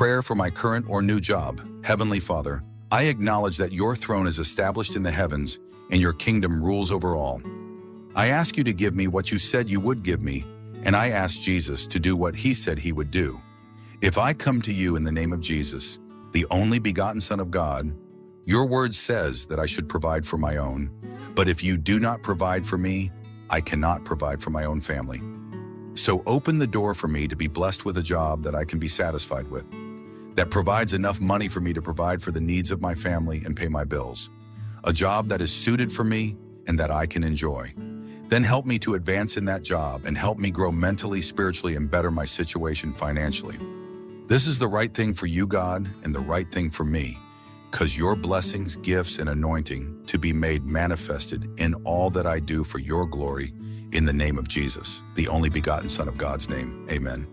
Prayer for my current or new job. Heavenly Father, I acknowledge that your throne is established in the heavens and your kingdom rules over all. I ask you to give me what you said you would give me, and I ask Jesus to do what he said he would do. If I come to you in the name of Jesus, the only begotten Son of God, your word says that I should provide for my own, but if you do not provide for me, I cannot provide for my own family. So open the door for me to be blessed with a job that I can be satisfied with, that provides enough money for me to provide for the needs of my family and pay my bills, a job that is suited for me and that I can enjoy. Then help me to advance in that job and help me grow mentally, spiritually, and better my situation financially. This is the right thing for you, God, and the right thing for me, because your blessings, gifts, and anointing to be made manifested in all that I do for your glory, in the name of Jesus, the only begotten Son of God's name. Amen.